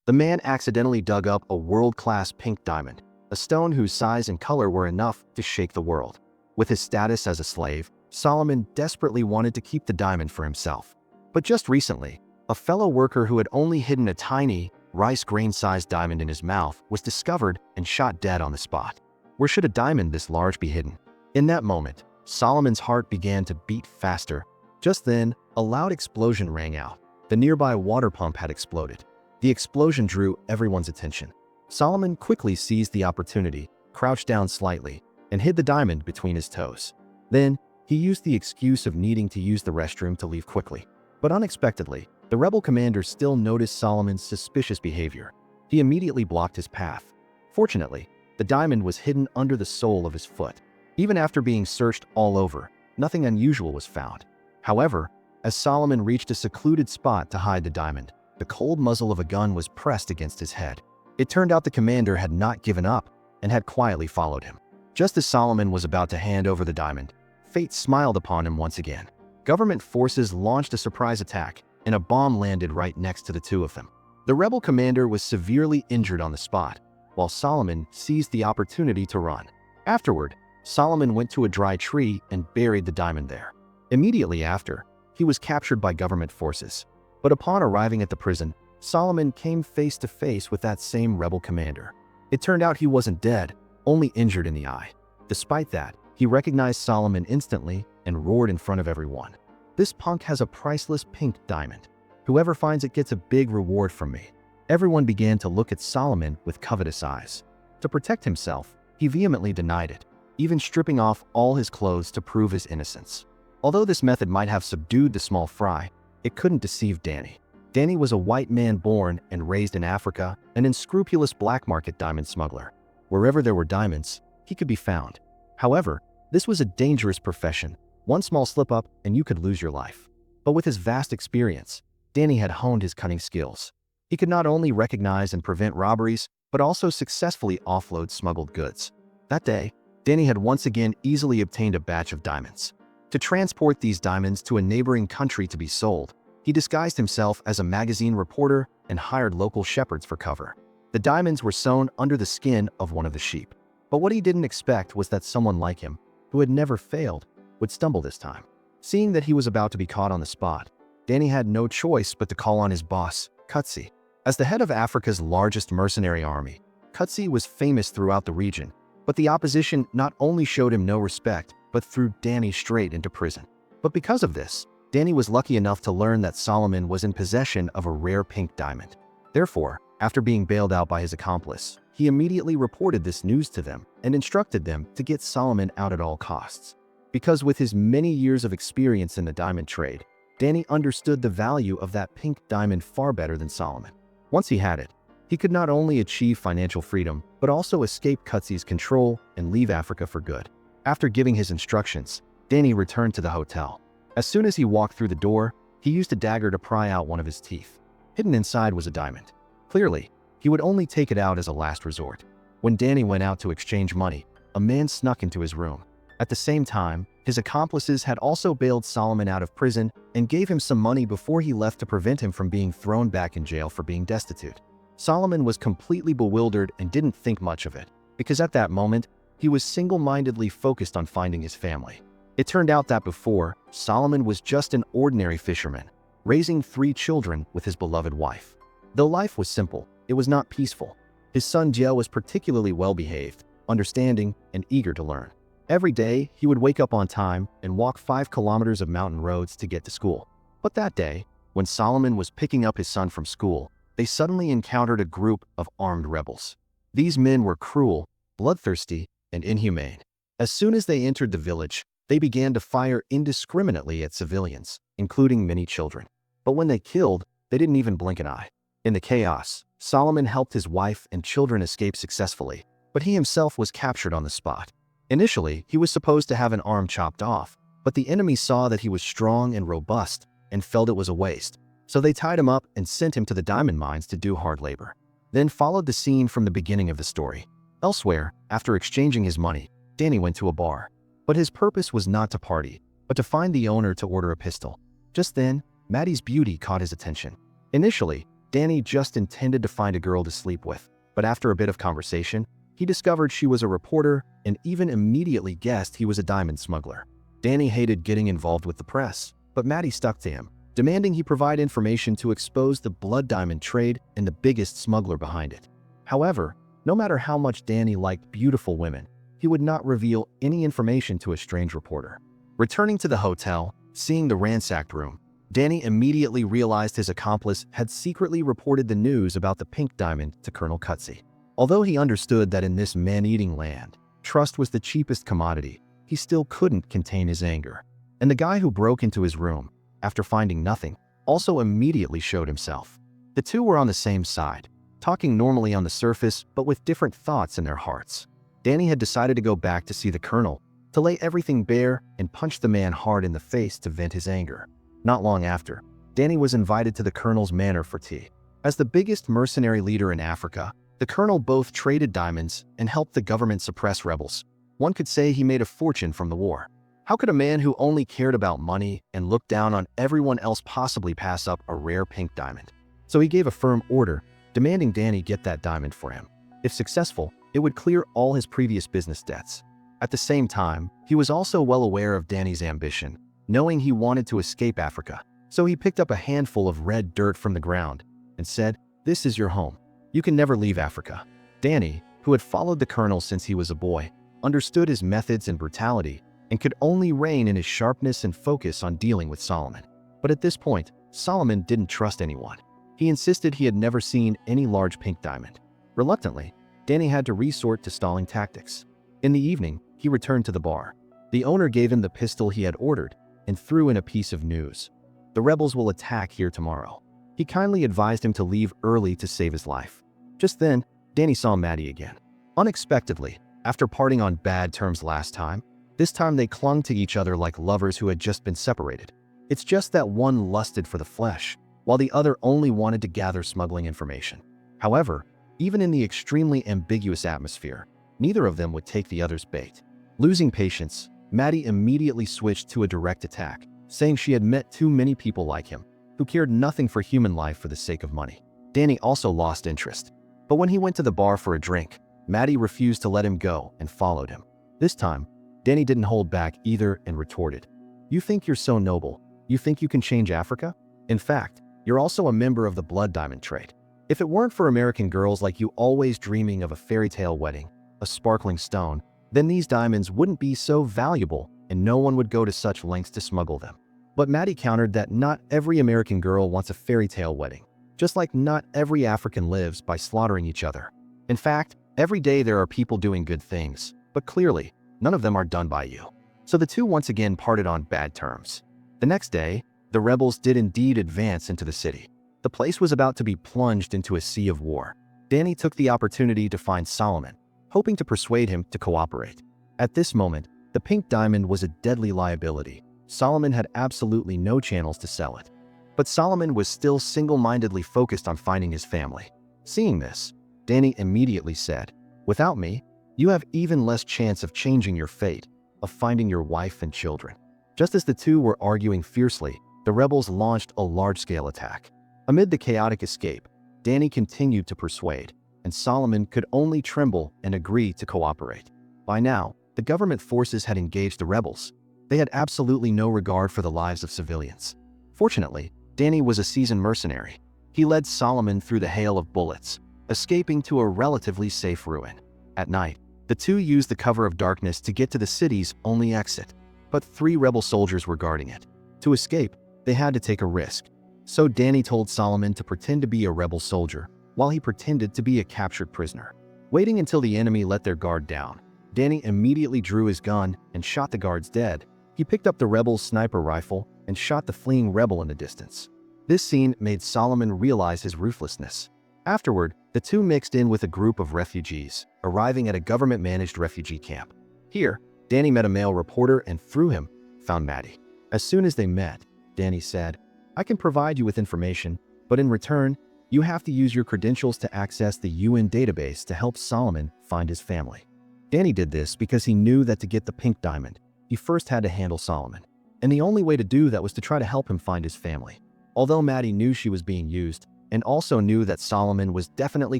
The man accidentally dug up a world-class pink diamond, a stone whose size and color were enough to shake the world. With his status as a slave, Solomon desperately wanted to keep the diamond for himself. But just recently, a fellow worker who had only hidden a tiny, rice grain-sized diamond in his mouth was discovered and shot dead on the spot. Where should a diamond this large be hidden? In that moment, Solomon's heart began to beat faster. Just then, a loud explosion rang out. The nearby water pump had exploded. The explosion drew everyone's attention. Solomon quickly seized the opportunity, crouched down slightly, and hid the diamond between his toes. Then, he used the excuse of needing to use the restroom to leave quickly. But unexpectedly, the rebel commander still noticed Solomon's suspicious behavior. He immediately blocked his path. Fortunately, the diamond was hidden under the sole of his foot. Even after being searched all over, nothing unusual was found. However, as Solomon reached a secluded spot to hide the diamond, the cold muzzle of a gun was pressed against his head. It turned out the commander had not given up and had quietly followed him. Just as Solomon was about to hand over the diamond, fate smiled upon him once again. Government forces launched a surprise attack, and a bomb landed right next to the two of them. The rebel commander was severely injured on the spot, while Solomon seized the opportunity to run. Afterward, Solomon went to a dry tree and buried the diamond there. Immediately after, he was captured by government forces. But upon arriving at the prison, Solomon came face to face with that same rebel commander. It turned out he wasn't dead, only injured in the eye. Despite that, he recognized Solomon instantly and roared in front of everyone. "This punk has a priceless pink diamond. Whoever finds it gets a big reward from me." Everyone began to look at Solomon with covetous eyes. To protect himself, he vehemently denied it, even stripping off all his clothes to prove his innocence. Although this method might have subdued the small fry, it couldn't deceive Danny. Danny was a white man born and raised in Africa, an unscrupulous black market diamond smuggler. Wherever there were diamonds, he could be found. However, this was a dangerous profession. One small slip-up and you could lose your life. But with his vast experience, Danny had honed his cunning skills. He could not only recognize and prevent robberies, but also successfully offload smuggled goods. That day, Danny had once again easily obtained a batch of diamonds. To transport these diamonds to a neighboring country to be sold, he disguised himself as a magazine reporter and hired local shepherds for cover. The diamonds were sewn under the skin of one of the sheep. But what he didn't expect was that someone like him, who had never failed, would stumble this time. Seeing that he was about to be caught on the spot, Danny had no choice but to call on his boss, Kutsi. As the head of Africa's largest mercenary army, Kutsi was famous throughout the region, but the opposition not only showed him no respect, but threw Danny straight into prison. But because of this, Danny was lucky enough to learn that Solomon was in possession of a rare pink diamond. Therefore, after being bailed out by his accomplice, he immediately reported this news to them and instructed them to get Solomon out at all costs. Because with his many years of experience in the diamond trade, Danny understood the value of that pink diamond far better than Solomon. Once he had it, he could not only achieve financial freedom, but also escape Kutsi's control and leave Africa for good. After giving his instructions, Danny returned to the hotel. As soon as he walked through the door, he used a dagger to pry out one of his teeth. Hidden inside was a diamond. Clearly, he would only take it out as a last resort. When Danny went out to exchange money, a man snuck into his room. At the same time, his accomplices had also bailed Solomon out of prison and gave him some money before he left to prevent him from being thrown back in jail for being destitute. Solomon was completely bewildered and didn't think much of it, because at that moment, he was single-mindedly focused on finding his family. It turned out that before, Solomon was just an ordinary fisherman, raising 3 children with his beloved wife. Though life was simple, it was not peaceful. His son Jiel was particularly well-behaved, understanding, and eager to learn. Every day, he would wake up on time and walk 5 kilometers of mountain roads to get to school. But that day, when Solomon was picking up his son from school, they suddenly encountered a group of armed rebels. These men were cruel, bloodthirsty, and inhumane. As soon as they entered the village, they began to fire indiscriminately at civilians, including many children. But when they killed, they didn't even blink an eye. In the chaos, Solomon helped his wife and children escape successfully, but he himself was captured on the spot. Initially, he was supposed to have an arm chopped off, but the enemy saw that he was strong and robust and felt it was a waste. So they tied him up and sent him to the diamond mines to do hard labor. Then followed the scene from the beginning of the story. Elsewhere, after exchanging his money, Danny went to a bar. But his purpose was not to party, but to find the owner to order a pistol. Just then, Maddie's beauty caught his attention. Initially, Danny just intended to find a girl to sleep with, but after a bit of conversation, he discovered she was a reporter and even immediately guessed he was a diamond smuggler. Danny hated getting involved with the press, but Maddie stuck to him, demanding he provide information to expose the blood diamond trade and the biggest smuggler behind it. However, no matter how much Danny liked beautiful women, he would not reveal any information to a strange reporter. Returning to the hotel, seeing the ransacked room, Danny immediately realized his accomplice had secretly reported the news about the pink diamond to Colonel Cutsey. Although he understood that in this man-eating land, trust was the cheapest commodity, he still couldn't contain his anger. And the guy who broke into his room, after finding nothing, also immediately showed himself. The two were on the same side, talking normally on the surface but with different thoughts in their hearts. Danny had decided to go back to see the Colonel, to lay everything bare and punch the man hard in the face to vent his anger. Not long after, Danny was invited to the Colonel's manor for tea. As the biggest mercenary leader in Africa, the Colonel both traded diamonds and helped the government suppress rebels. One could say he made a fortune from the war. How could a man who only cared about money and looked down on everyone else possibly pass up a rare pink diamond? So he gave a firm order, demanding Danny get that diamond for him. If successful, it would clear all his previous business debts. At the same time, he was also well aware of Danny's ambition, knowing he wanted to escape Africa. So he picked up a handful of red dirt from the ground and said, "This is your home. You can never leave Africa." Danny, who had followed the Colonel since he was a boy, understood his methods and brutality and could only rein in his sharpness and focus on dealing with Solomon. But at this point, Solomon didn't trust anyone. He insisted he had never seen any large pink diamond. Reluctantly, Danny had to resort to stalling tactics. In the evening, he returned to the bar. The owner gave him the pistol he had ordered and threw in a piece of news. "The rebels will attack here tomorrow." He kindly advised him to leave early to save his life. Just then, Danny saw Maddie again. Unexpectedly, after parting on bad terms last time, this time they clung to each other like lovers who had just been separated. It's just that one lusted for the flesh, while the other only wanted to gather smuggling information. However, even in the extremely ambiguous atmosphere, neither of them would take the other's bait. Losing patience, Maddie immediately switched to a direct attack, saying she had met too many people like him, who cared nothing for human life for the sake of money. Danny also lost interest. But when he went to the bar for a drink, Maddie refused to let him go and followed him. This time, Danny didn't hold back either and retorted, "You think you're so noble? You think you can change Africa? In fact, you're also a member of the blood diamond trade. If it weren't for American girls like you always dreaming of a fairy tale wedding, a sparkling stone, then these diamonds wouldn't be so valuable and no one would go to such lengths to smuggle them." But Maddie countered that not every American girl wants a fairy tale wedding, just like not every African lives by slaughtering each other. In fact, every day there are people doing good things, but clearly, none of them are done by you. So the two once again parted on bad terms. The next day, the rebels did indeed advance into the city. The place was about to be plunged into a sea of war. Danny took the opportunity to find Solomon, hoping to persuade him to cooperate. At this moment, the pink diamond was a deadly liability. Solomon had absolutely no channels to sell it. But Solomon was still single-mindedly focused on finding his family. Seeing this, Danny immediately said, "Without me, you have even less chance of changing your fate, of finding your wife and children." Just as the two were arguing fiercely, the rebels launched a large-scale attack. Amid the chaotic escape, Danny continued to persuade, and Solomon could only tremble and agree to cooperate. By now, the government forces had engaged the rebels. They had absolutely no regard for the lives of civilians. Fortunately, Danny was a seasoned mercenary. He led Solomon through the hail of bullets, escaping to a relatively safe ruin. At night, the two used the cover of darkness to get to the city's only exit, but 3 rebel soldiers were guarding it. To escape, they had to take a risk. So Danny told Solomon to pretend to be a rebel soldier, while he pretended to be a captured prisoner. Waiting until the enemy let their guard down, Danny immediately drew his gun and shot the guards dead. He picked up the rebel's sniper rifle and shot the fleeing rebel in the distance. This scene made Solomon realize his ruthlessness. Afterward, the two mixed in with a group of refugees, arriving at a government-managed refugee camp. Here, Danny met a male reporter and through him, found Maddie. As soon as they met, Danny said, "I can provide you with information, but in return, you have to use your credentials to access the UN database to help Solomon find his family." Danny did this because he knew that to get the pink diamond, he first had to handle Solomon. And the only way to do that was to try to help him find his family. Although Maddie knew she was being used, and also knew that Solomon was definitely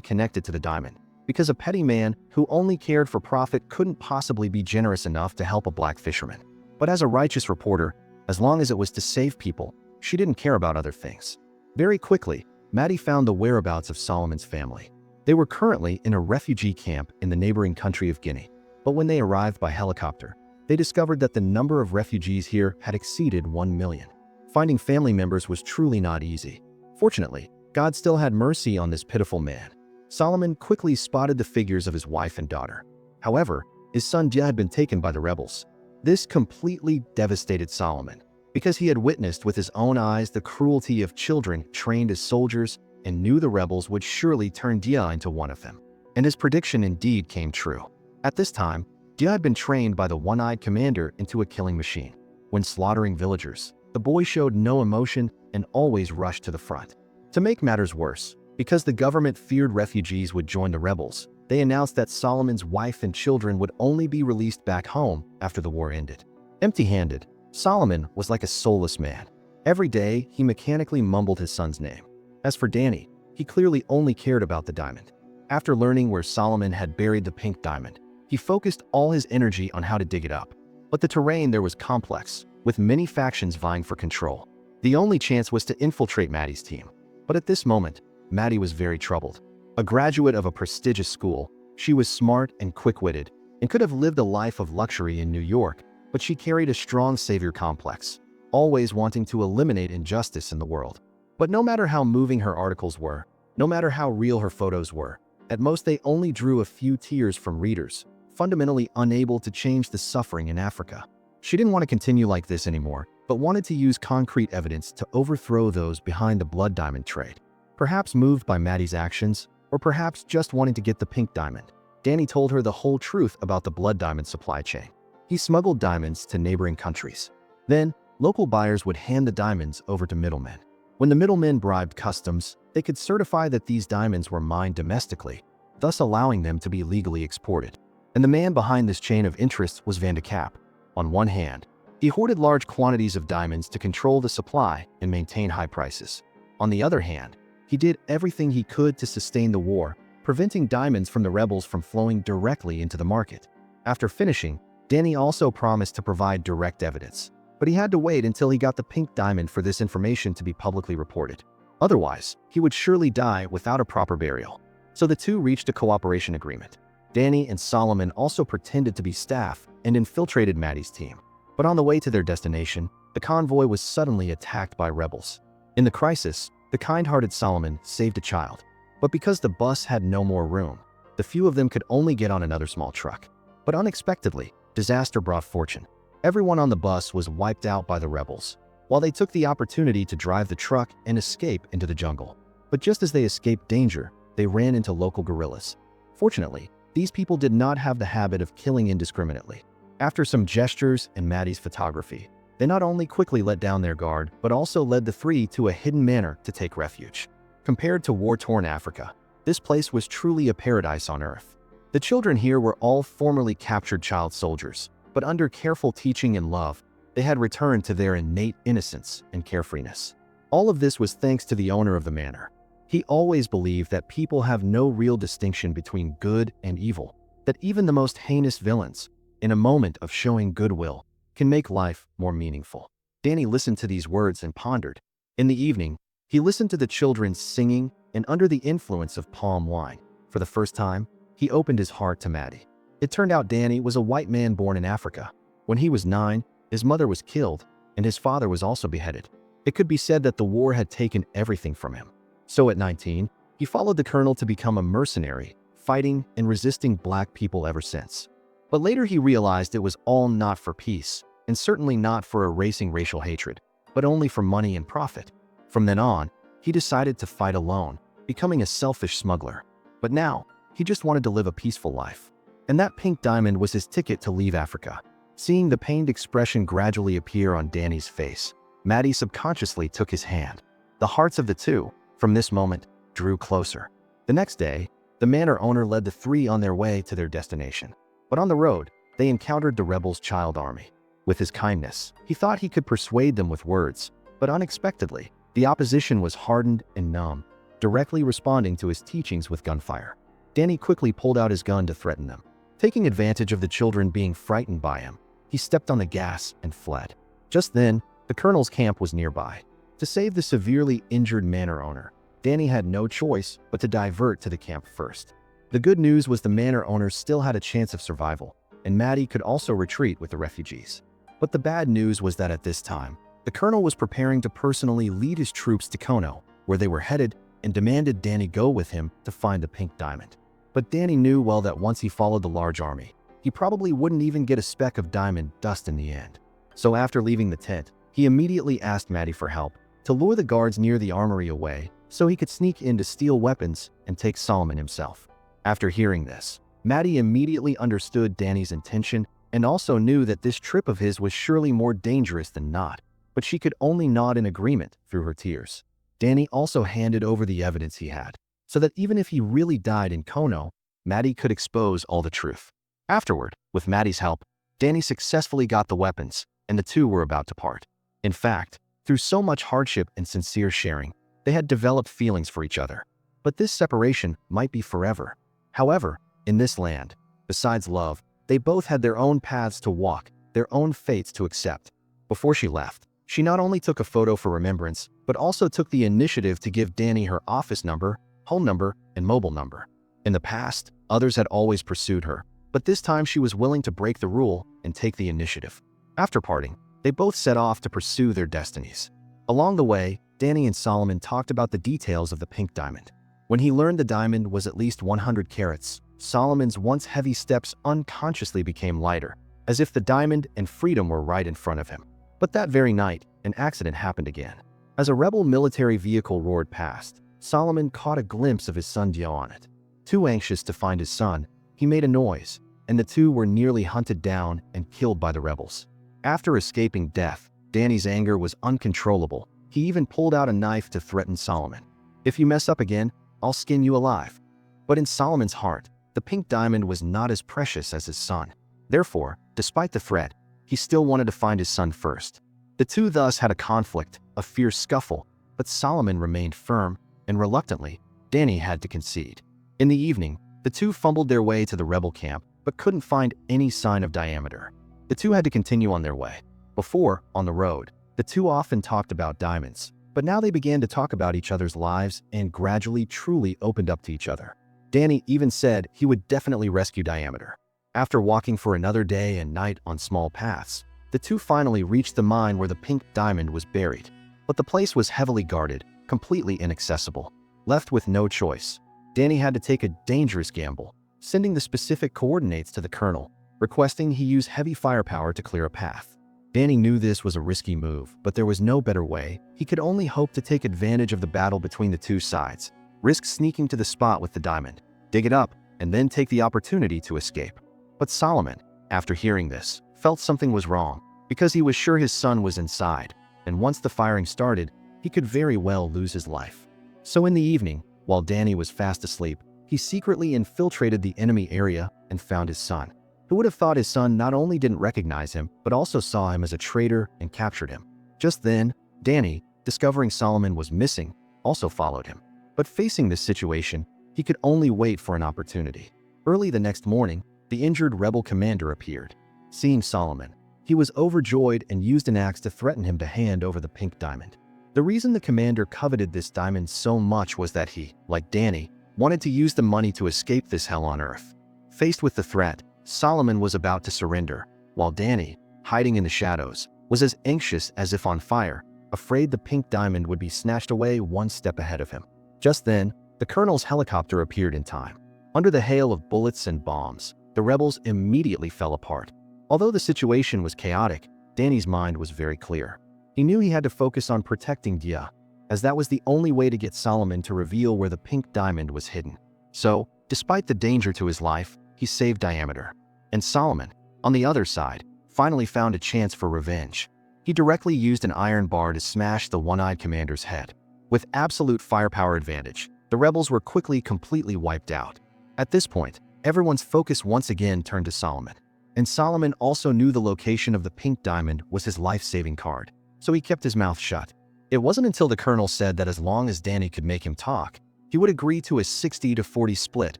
connected to the diamond, because a petty man who only cared for profit couldn't possibly be generous enough to help a black fisherman. But as a righteous reporter, as long as it was to save people, she didn't care about other things. Very quickly, Maddie found the whereabouts of Solomon's family. They were currently in a refugee camp in the neighboring country of Guinea. But when they arrived by helicopter, they discovered that the number of refugees here had exceeded 1 million. Finding family members was truly not easy. Fortunately, God still had mercy on this pitiful man. Solomon quickly spotted the figures of his wife and daughter. However, his son Dia had been taken by the rebels. This completely devastated Solomon, because he had witnessed with his own eyes the cruelty of children trained as soldiers and knew the rebels would surely turn Dia into one of them. And his prediction indeed came true. At this time, Dia had been trained by the one-eyed commander into a killing machine. When slaughtering villagers, the boy showed no emotion and always rushed to the front. To make matters worse, because the government feared refugees would join the rebels, they announced that Solomon's wife and children would only be released back home after the war ended. Empty-handed, Solomon was like a soulless man. Every day, he mechanically mumbled his son's name. As for Danny, he clearly only cared about the diamond. After learning where Solomon had buried the pink diamond, he focused all his energy on how to dig it up. But the terrain there was complex, with many factions vying for control. The only chance was to infiltrate Maddie's team. But at this moment, Maddie was very troubled. A graduate of a prestigious school, she was smart and quick-witted, and could have lived a life of luxury in New York, but she carried a strong savior complex, always wanting to eliminate injustice in the world. But no matter how moving her articles were, no matter how real her photos were, at most they only drew a few tears from readers, fundamentally unable to change the suffering in Africa. She didn't want to continue like this anymore, but wanted to use concrete evidence to overthrow those behind the blood diamond trade. Perhaps moved by Maddie's actions, or perhaps just wanting to get the pink diamond, Danny told her the whole truth about the blood diamond supply chain. He smuggled diamonds to neighboring countries. Then, local buyers would hand the diamonds over to middlemen. When the middlemen bribed customs, they could certify that these diamonds were mined domestically, thus allowing them to be legally exported. And the man behind this chain of interest was Van de Kapp. On one hand, he hoarded large quantities of diamonds to control the supply and maintain high prices. On the other hand, he did everything he could to sustain the war, preventing diamonds from the rebels from flowing directly into the market. After finishing, Danny also promised to provide direct evidence, but he had to wait until he got the pink diamond for this information to be publicly reported. Otherwise, he would surely die without a proper burial. So the two reached a cooperation agreement. Danny and Solomon also pretended to be staff and infiltrated Maddie's team. But on the way to their destination, the convoy was suddenly attacked by rebels. In the crisis, the kind-hearted Solomon saved a child. But because the bus had no more room, the few of them could only get on another small truck. But unexpectedly, disaster brought fortune. Everyone on the bus was wiped out by the rebels, while they took the opportunity to drive the truck and escape into the jungle. But just as they escaped danger, they ran into local guerrillas. Fortunately, these people did not have the habit of killing indiscriminately. After some gestures and Maddie's photography, they not only quickly let down their guard, but also led the three to a hidden manor to take refuge. Compared to war-torn Africa, this place was truly a paradise on earth. The children here were all formerly captured child soldiers, but under careful teaching and love, they had returned to their innate innocence and carefreeness. All of this was thanks to the owner of the manor. He always believed that people have no real distinction between good and evil, that even the most heinous villains, in a moment of showing goodwill, can make life more meaningful. Danny listened to these words and pondered. In the evening, he listened to the children singing, and under the influence of palm wine, for the first time, he opened his heart to Maddie. It turned out Danny was a white man born in Africa. When he was 9, his mother was killed, and his father was also beheaded. It could be said that the war had taken everything from him. So at 19, he followed the colonel to become a mercenary, fighting and resisting black people ever since. But later he realized it was all not for peace, and certainly not for erasing racial hatred, but only for money and profit. From then on, he decided to fight alone, becoming a selfish smuggler. But now, he just wanted to live a peaceful life. And that pink diamond was his ticket to leave Africa. Seeing the pained expression gradually appear on Danny's face, Maddie subconsciously took his hand. The hearts of the two, from this moment, drew closer. The next day, the manor owner led the three on their way to their destination. But on the road, they encountered the rebels' child army. With his kindness, he thought he could persuade them with words, but unexpectedly, the opposition was hardened and numb. directly responding to his teachings with gunfire. Danny quickly pulled out his gun to threaten them. Taking advantage of the children being frightened by him, he stepped on the gas and fled. Just then, the colonel's camp was nearby. To save the severely injured manor owner, Danny had no choice but to divert to the camp first. The good news was the manor owner still had a chance of survival, and Maddie could also retreat with the refugees. But the bad news was that at this time, the colonel was preparing to personally lead his troops to Kono, where they were headed, and demanded Danny go with him to find the pink diamond. But Danny knew well that once he followed the large army, he probably wouldn't even get a speck of diamond dust in the end. So after leaving the tent, he immediately asked Maddie for help to lure the guards near the armory away so he could sneak in to steal weapons and take Solomon himself. After hearing this, Maddie immediately understood Danny's intention and also knew that this trip of his was surely more dangerous than not, but she could only nod in agreement through her tears. Danny also handed over the evidence he had, so that even if he really died in Kono, Maddie could expose all the truth. Afterward, with Maddie's help, Danny successfully got the weapons, and the two were about to part. In fact, through so much hardship and sincere sharing, they had developed feelings for each other. But this separation might be forever. However, in this land, besides love, they both had their own paths to walk, their own fates to accept. Before she left, she not only took a photo for remembrance, but also took the initiative to give Danny her office number, home number, and mobile number. In the past, others had always pursued her, but this time she was willing to break the rule and take the initiative. After parting, they both set off to pursue their destinies. Along the way, Danny and Solomon talked about the details of the pink diamond. When he learned the diamond was at least 100 carats, Solomon's once heavy steps unconsciously became lighter, as if the diamond and freedom were right in front of him. But that very night, an accident happened again. As a rebel military vehicle roared past, Solomon caught a glimpse of his son Dio on it. Too anxious to find his son, he made a noise, and the two were nearly hunted down and killed by the rebels. After escaping death, Danny's anger was uncontrollable. He even pulled out a knife to threaten Solomon. "If you mess up again, I'll skin you alive." But in Solomon's heart, the pink diamond was not as precious as his son. Therefore, despite the threat, he still wanted to find his son first. The two thus had a conflict, a fierce scuffle, but Solomon remained firm, and reluctantly, Danny had to concede. In the evening, the two fumbled their way to the rebel camp, but couldn't find any sign of Diameter. The two had to continue on their way. Before, on the road, the two often talked about diamonds, but now they began to talk about each other's lives and gradually truly opened up to each other. Danny even said he would definitely rescue Diameter. After walking for another day and night on small paths, the two finally reached the mine where the pink diamond was buried. But the place was heavily guarded, completely inaccessible. Left with no choice, Danny had to take a dangerous gamble, sending the specific coordinates to the colonel, requesting he use heavy firepower to clear a path. Danny knew this was a risky move, but there was no better way. He could only hope to take advantage of the battle between the two sides, risk sneaking to the spot with the diamond, dig it up, and then take the opportunity to escape. But Solomon, after hearing this, felt something was wrong, because he was sure his son was inside, and once the firing started, he could very well lose his life. So in the evening, while Danny was fast asleep, he secretly infiltrated the enemy area and found his son. Who would have thought his son not only didn't recognize him, but also saw him as a traitor and captured him. Just then, Danny, discovering Solomon was missing, also followed him. But facing this situation, he could only wait for an opportunity. Early the next morning, the injured rebel commander appeared. Seeing Solomon, he was overjoyed and used an axe to threaten him to hand over the pink diamond. The reason the commander coveted this diamond so much was that he, like Danny, wanted to use the money to escape this hell on earth. Faced with the threat, Solomon was about to surrender, while Danny, hiding in the shadows, was as anxious as if on fire, afraid the pink diamond would be snatched away one step ahead of him. Just then, the colonel's helicopter appeared in time. Under the hail of bullets and bombs, the rebels immediately fell apart. Although the situation was chaotic, Danny's mind was very clear. He knew he had to focus on protecting Dia, as that was the only way to get Solomon to reveal where the pink diamond was hidden. So, despite the danger to his life, he saved Diameter. And Solomon, on the other side, finally found a chance for revenge. He directly used an iron bar to smash the one-eyed commander's head. With absolute firepower advantage, the rebels were quickly completely wiped out. At this point, everyone's focus once again turned to Solomon. And Solomon also knew the location of the pink diamond was his life-saving card, so he kept his mouth shut. It wasn't until the colonel said that as long as Danny could make him talk, He would agree to a 60-40 split,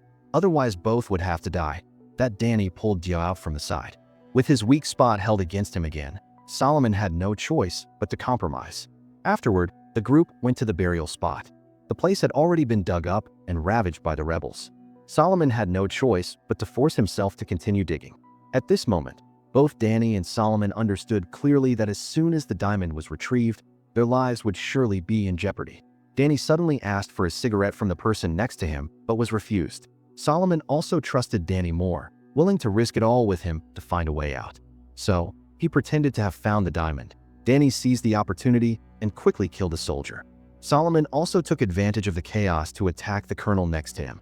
otherwise both would have to die. That Danny pulled Dio out from the side. With his weak spot held against him again, Solomon had no choice but to compromise. Afterward, the group went to the burial spot. The place had already been dug up and ravaged by the rebels. Solomon had no choice but to force himself to continue digging. At this moment, both Danny and Solomon understood clearly that as soon as the diamond was retrieved, their lives would surely be in jeopardy. Danny suddenly asked for a cigarette from the person next to him, but was refused. Solomon also trusted Danny more, willing to risk it all with him to find a way out. So, he pretended to have found the diamond. Danny seized the opportunity and quickly killed a soldier. Solomon also took advantage of the chaos to attack the colonel next to him.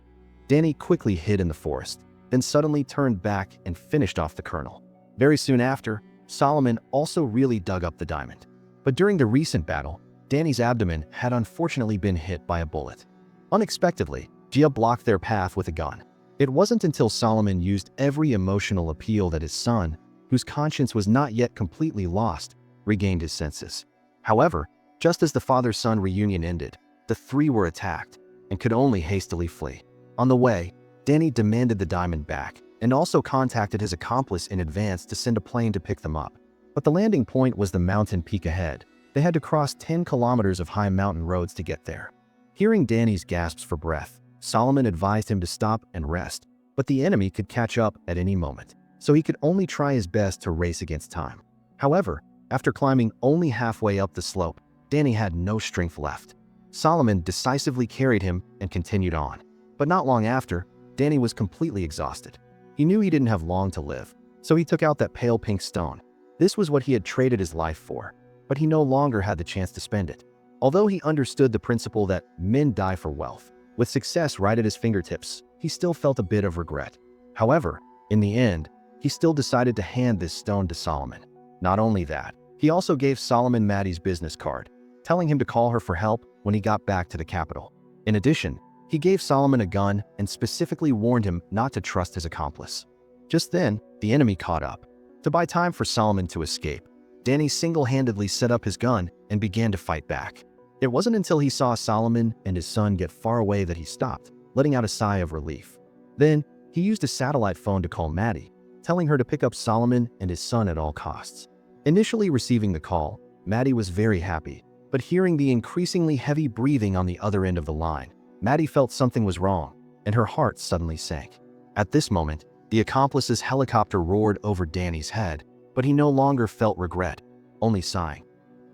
Danny quickly hid in the forest, then suddenly turned back and finished off the colonel. Very soon after, Solomon also really dug up the diamond. But during the recent battle, Danny's abdomen had unfortunately been hit by a bullet. Unexpectedly, Gia blocked their path with a gun. It wasn't until Solomon used every emotional appeal that his son, whose conscience was not yet completely lost, regained his senses. However, just as the father-son reunion ended, the three were attacked and could only hastily flee. On the way, Danny demanded the diamond back and also contacted his accomplice in advance to send a plane to pick them up. But the landing point was the mountain peak ahead. They had to cross 10 kilometers of high mountain roads to get there. Hearing Danny's gasps for breath, Solomon advised him to stop and rest, but the enemy could catch up at any moment, so he could only try his best to race against time. However, after climbing only halfway up the slope, Danny had no strength left. Solomon decisively carried him and continued on. But not long after, Danny was completely exhausted. He knew he didn't have long to live, so he took out that pale pink stone. This was what he had traded his life for, but he no longer had the chance to spend it. Although he understood the principle that men die for wealth, with success right at his fingertips, he still felt a bit of regret. However, in the end, he still decided to hand this stone to Solomon. Not only that, he also gave Solomon Maddie's business card, telling him to call her for help when he got back to the capital. In addition, he gave Solomon a gun and specifically warned him not to trust his accomplice. Just then, the enemy caught up. To buy time for Solomon to escape, Danny single-handedly set up his gun and began to fight back. It wasn't until he saw Solomon and his son get far away that he stopped, letting out a sigh of relief. Then, he used a satellite phone to call Maddie, telling her to pick up Solomon and his son at all costs. Initially receiving the call, Maddie was very happy, but hearing the increasingly heavy breathing on the other end of the line, Maddie felt something was wrong, and her heart suddenly sank. At this moment, the accomplice's helicopter roared over Danny's head, but he no longer felt regret, only sighing.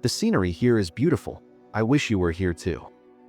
The scenery here is beautiful. I wish you were here too.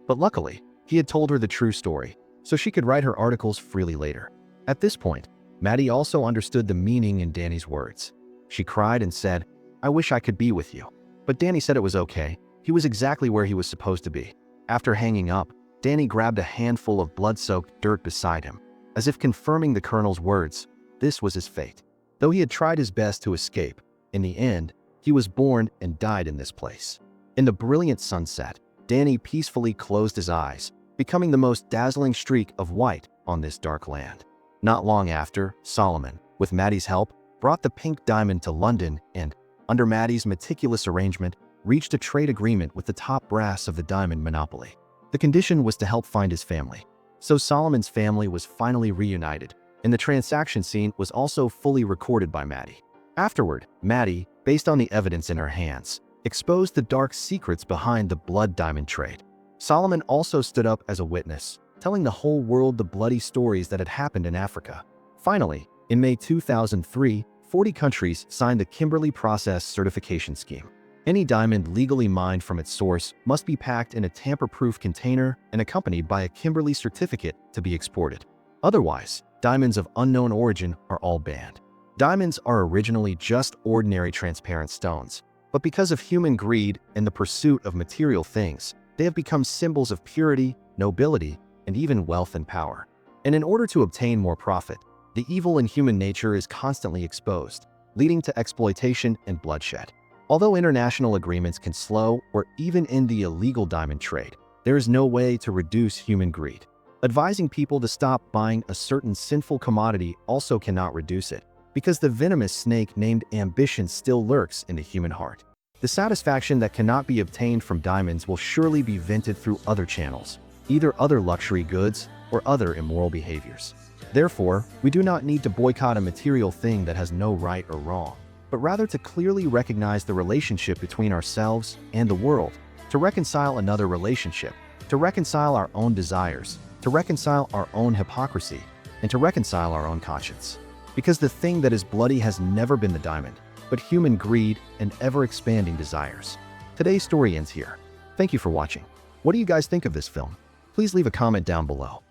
But luckily, he had told her the true story, so she could write her articles freely later. At this point, Maddie also understood the meaning in Danny's words. She cried and said, "I wish I could be with you." But Danny said it was okay. He was exactly where he was supposed to be. After hanging up, Danny grabbed a handful of blood-soaked dirt beside him, as if confirming the colonel's words. This was his fate. Though he had tried his best to escape, in the end, he was born and died in this place. In the brilliant sunset, Danny peacefully closed his eyes, becoming the most dazzling streak of white on this dark land. Not long after, Solomon, with Maddie's help, brought the pink diamond to London and, under Maddie's meticulous arrangement, reached a trade agreement with the top brass of the diamond monopoly. The condition was to help find his family. So Solomon's family was finally reunited, and the transaction scene was also fully recorded by Maddie. Afterward, Maddie, based on the evidence in her hands, exposed the dark secrets behind the blood diamond trade. Solomon also stood up as a witness, telling the whole world the bloody stories that had happened in Africa. Finally, in May 2003, 40 countries signed the Kimberley Process Certification Scheme. Any diamond legally mined from its source must be packed in a tamper-proof container and accompanied by a Kimberley certificate to be exported. Otherwise, diamonds of unknown origin are all banned. Diamonds are originally just ordinary transparent stones, but because of human greed and the pursuit of material things, they have become symbols of purity, nobility, and even wealth and power. And in order to obtain more profit, the evil in human nature is constantly exposed, leading to exploitation and bloodshed. Although international agreements can slow or even end the illegal diamond trade, there is no way to reduce human greed. Advising people to stop buying a certain sinful commodity also cannot reduce it, because the venomous snake named ambition still lurks in the human heart. The satisfaction that cannot be obtained from diamonds will surely be vented through other channels, either other luxury goods or other immoral behaviors. Therefore, we do not need to boycott a material thing that has no right or wrong, but rather to clearly recognize the relationship between ourselves and the world, to reconcile another relationship, to reconcile our own desires, to reconcile our own hypocrisy, and to reconcile our own conscience. Because the thing that is bloody has never been the diamond, but human greed and ever-expanding desires. Today's story ends here. Thank you for watching. What do you guys think of this film? Please leave a comment down below.